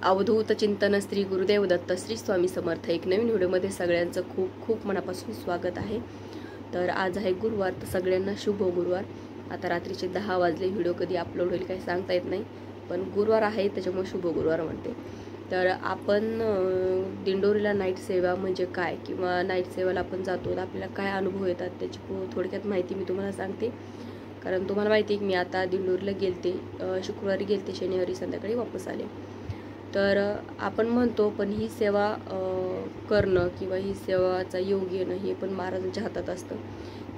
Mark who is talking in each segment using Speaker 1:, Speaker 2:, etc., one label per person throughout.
Speaker 1: अवधूत चिंतन श्री गुरुदेव दत्त श्री स्वामी समर्थ एक नवीन व्हिडिओमध्ये सगळ्यांचं खूप खूप मनापासून स्वागत आहे। तर आज आहे गुरुवार, तर सगळ्यांना शुभ गुरुवार। आता रात्रीचे 10 वाजले, व्हिडिओ कधी अपलोड होईल काही सांगता येत नाही, पण गुरुवार आहे त्याच्यामुळे शुभ गुरुवार म्हणते। तर आपण दिंडोरीला नाईट सेवा म्हणजे काय किंवा नाईट सेवाला आपण जातो तर आपल्याला काय अनुभव येतात त्याची थोडक्यात माहिती मी तुम्हाला सांगते। कारण तुम्हाला माहिती आहे की मी आता दिंडोरीला गेलते, शुक्रवारी गेलते, शनिवारी संध्याकाळी वापस आले। तर आपण म्हणतो पण ही सेवा करणं किंवा ही सेवाचा योग येणं हे पण महाराजांच्या हातात असतं।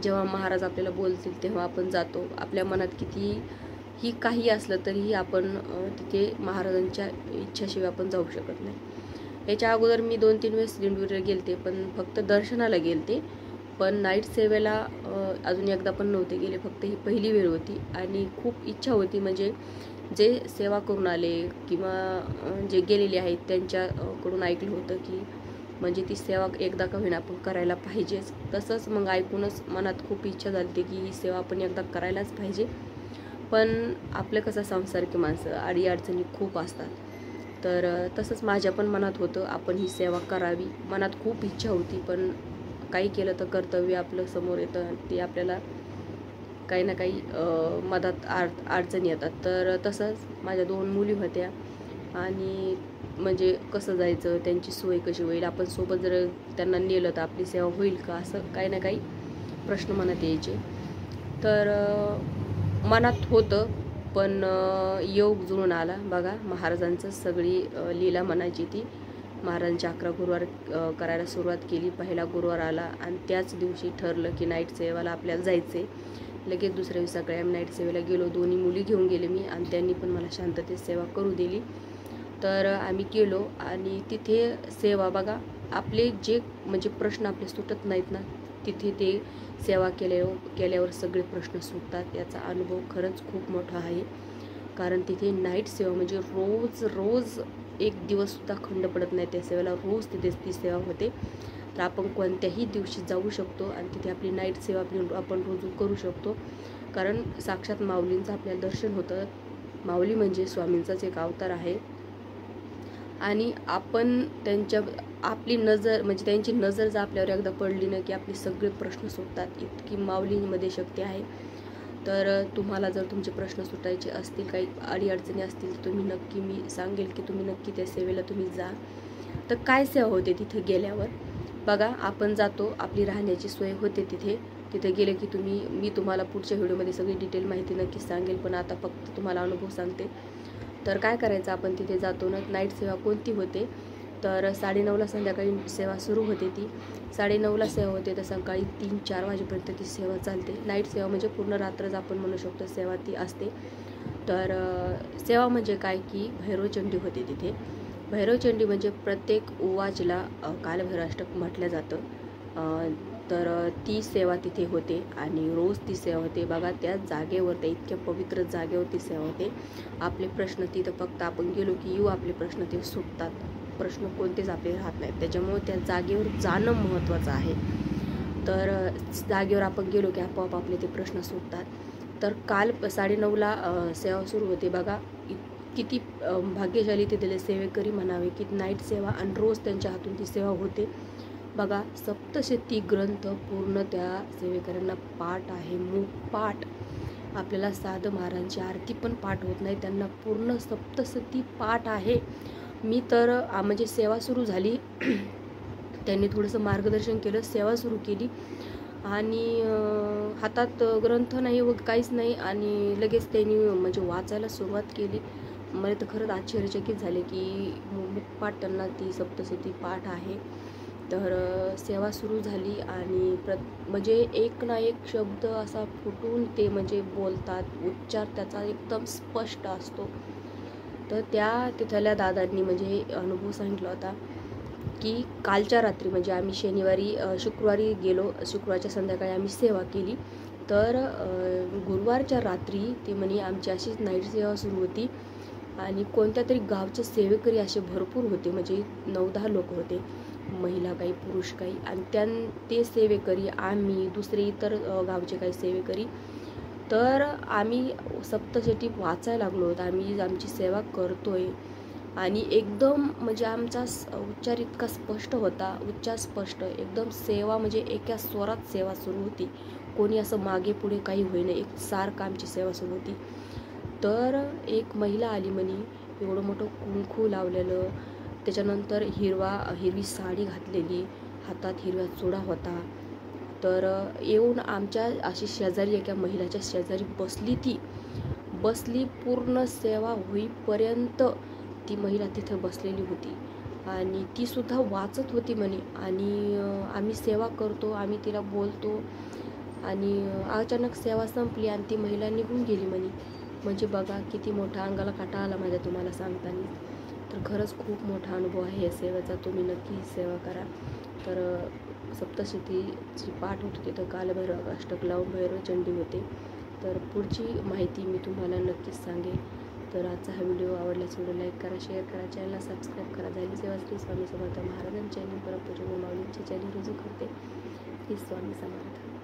Speaker 1: जेव्हा महाराज आपल्याला बोलतील तेव्हा आपण जातो। आपल्या मनात किती ही काही असलं तरीही आपण तिथे महाराजांच्या इच्छाशिवाय आपण जाऊ शकत नाही। याच्या अगोदर मी 2-3 वेळेस दिंडोरीला गेलते, पण फक्त दर्शनाला गेलते, पण नाईट सेवेला अजून एकदा पण नव्हते गेले, फक्त ही पहिली वेळ होती। आणि खूप इच्छा होती, म्हणजे जे सेवा करून आले किंवा जे गेलेले आहेत त्यांच्याकडून ऐकलं होतं की म्हणजे ती सेवा एकदा का होईना आपण करायला पाहिजेच। तसंच मग ऐकूनच मनात खूप इच्छा झाली की ही सेवा आपण एकदा करायलाच पाहिजे। पण आपलं कसं सांसारिक माणसं अडीअडचणी खूप असतात, तर तसंच माझ्या पण मनात होतं आपण ही सेवा करावी। मनात खूप इच्छा होती, पण काही केलं तर कर्तव्य आपलं समोर येतं, ते आपल्याला काही ना काही मदत अडचणी येतात। तर तसंच माझ्या 2 मुली होत्या आणि म्हणजे कसं जायचं, त्यांची सोय कशी होईल, आपण सोबत जर त्यांना नेलं तर आपली सेवा होईल का, असं काही ना काही प्रश्न मनात यायचे। तर मनात होतं, पण योग जुळून आला। बघा महाराजांचं सगळी लीला म्हणायची ती। महाराजांच्या 11 गुरुवार करायला सुरुवात केली, पहिला गुरुवार आला आणि त्याच दिवशी ठरलं की नाईट सेवाला आपल्याला जायचे। लगेच दुसऱ्या दिवशी सकाळी आम्ही नाईट सेवेला गेलो, 2 मुली घेऊन गेले मी आणि त्यांनी पण मला शांततेत सेवा करू दिली। तर आम्ही गेलो आणि तिथे सेवा बघा, आपले जे म्हणजे प्रश्न आपले सुटत नाहीत ना, तिथे ते सेवा केल्यावर सगळे प्रश्न सुटतात। याचा अनुभव खरंच खूप मोठा आहे। कारण तिथे नाईट सेवा म्हणजे रोज एक दिवससुद्धा खंड पडत नाही त्या सेवेला, रोज तिथे ती सेवा होते। तर आपण कोणत्याही दिवशी जाऊ शकतो आणि तिथे आपली नाईट सेवा आपण रुजू करू शकतो। कारण साक्षात माऊलींचं आपल्याला दर्शन होतं। माऊली म्हणजे स्वामींचाच एक अवतार आहे आणि आपण आपली नजर म्हणजे त्यांची नजर जर आपल्यावर एकदा पडली ना की आपले सगळे प्रश्न सुटतात, इतकी माऊलीमध्ये शक्ती आहे। तर तुम्हाला जर तुमचे प्रश्न सुटायचे असतील, काही अडीअडचणी असतील, तर तुम्ही नक्की, मी सांगेल की तुम्ही नक्की त्या सेवेला तुम्ही जा। तर काय सेवा होते तिथे गेल्यावर बघा, आपण जातो, आपली राहण्याची सोय होते तिथे गेले की मी तुम्हाला पुढच्या व्हिडिओमध्ये सगळी डिटेल माहिती नक्की सांगेल, पण आता फक्त तुम्हाला अनुभव सांगते। तर काय करायचं, आपण तिथे जातो ना, नाईट सेवा कोणती होते तर 9:30ला संध्याकाळी सेवा सुरू होते। ती 9:30ला सेवा होते, तर सकाळी 3-4 वाजेपर्यंत ती सेवा चालते। नाईट सेवा म्हणजे पूर्ण रात्रच आपण म्हणू शकतो सेवा ती असते। तर सेवा म्हणजे काय की भैरवचंडी होते तिथे। भैरवचंडी म्हणजे प्रत्येक उवाजला कालभैरवाष्टक म्हटलं जातं। तर ती सेवा तिथे होते आणि रोज ती सेवा होते। बघा त्या जागेवर, त्या इतक्या पवित्र जागेवर ती सेवा होते। आपले प्रश्न तिथं फक्त आपण गेलो की आपले प्रश्न ते सुटतात, प्रश्न कोणतेच आपले राहत नाहीत। त्याच्यामुळे त्या जागेवर जाणं महत्त्वाचं आहे। तर जागेवर आपण गेलो की आपोआप आपले ते प्रश्न सुटतात। तर काल 9:30ला सेवा सुरू होते। बघा किती भाग्यशाली तिथले सेवेकरी म्हणावे की नाईट सेवा आणि रोज त्यांच्या हातून ती सेवा होते। बघा सप्तशती ग्रंथ पूर्ण त्या सेवेकऱ्यांना पाठ आहे, मूक पाठ। आपल्याला साधं महाराजांची आरती पण पाठ होत नाही, त्यांना पूर्ण सप्तशती पाठ आहे। मी तर म्हणजे सेवा सुरू झाली त्यांनी थोडंसं मार्गदर्शन केलं, सेवा सुरू केली आणि हातात ग्रंथ नाही व काहीच नाही आणि लगेच त्यांनी म्हणजे वाचायला सुरुवात केली। मला तर खरंच आश्चर्यचकित झाले की मुखपाठ त्यांना ती सप्तशती पाठ आहे। तर सेवा सुरू झाली आणि म्हणजे एक ना एक शब्द असा फुटून ते म्हणजे बोलतात, उच्चार त्याचा एकदम स्पष्ट असतो। तर त्या तिथल्या दादांनी म्हणजे अनुभव सांगितला होता की कालच्या रात्री म्हणजे आम्ही शुक्रवारी गेलो, शुक्रवारच्या संध्याकाळी आम्ही सेवा केली। तर गुरुवारच्या रात्री ते म्हणे आमची अशीच नाईट सेवा सुरू होती आणि कोणत्या तरी गावचे सेवेकरी असे भरपूर होते, म्हणजे 9-10 लोक होते, महिला काही पुरुष काही, आणि ते सेवेकरी आम्ही दुसरे इतर गावचे काही सेवेकरी। तर आम्ही सप्तशती वाचायला लागलो होतो, आम्ही आमची सेवा करतोय आणि एकदम म्हणजे आमचा उच्चार इतका स्पष्ट होता, उच्चार स्पष्ट एकदम. सेवा म्हणजे एका स्वरात सेवा सुरू होती, कोणी असं मागे पुढे काही होईना, एक सारखं आमची सेवा सुरू होती. तर एक महिला आली म्हणे, एवढं मोठं कुंकू लावलेलं, त्याच्यानंतर हिरवी साडी घातलेली, हातात हिरव्या चुडा होता. तर येऊन आमच्या अशी शेजारी एका महिलाच्या शेजारी बसली पूर्ण सेवा होईपर्यंत ती महिला तिथे बसलेली होती आणि ती सुद्धा वाचत होती म्हणे. आणि आम्ही सेवा करतो, आम्ही तिला बोलतो आणि अचानक सेवा संपली आणि ती महिला निघून गेली म्हणे. म्हणजे बघा किती मोठा, अंगाला काटा आला माझ्या तुम्हाला सांगताना. तर खरंच खूप मोठा अनुभव आहे या सेवेचा, तुम्ही नक्की सेवा करा. तर सप्तशतीची पाठ होते तिथं, कालभैरव अष्टक लावून भैरव चंडी होते. तर पुढची माहिती मी तुम्हाला नक्कीच सांगेन. तर आजचा हा व्हिडिओ आवडल्यास व्हिडिओ लाईक करा, शेअर करा, चॅनलला सबस्क्राईब करा. झाली सेवा श्री स्वामी समर्थ महाराजांच्या चॅनल परमपूज्य माऊलींचे चॅनल रुजू करते. श्री स्वामी समर्थ.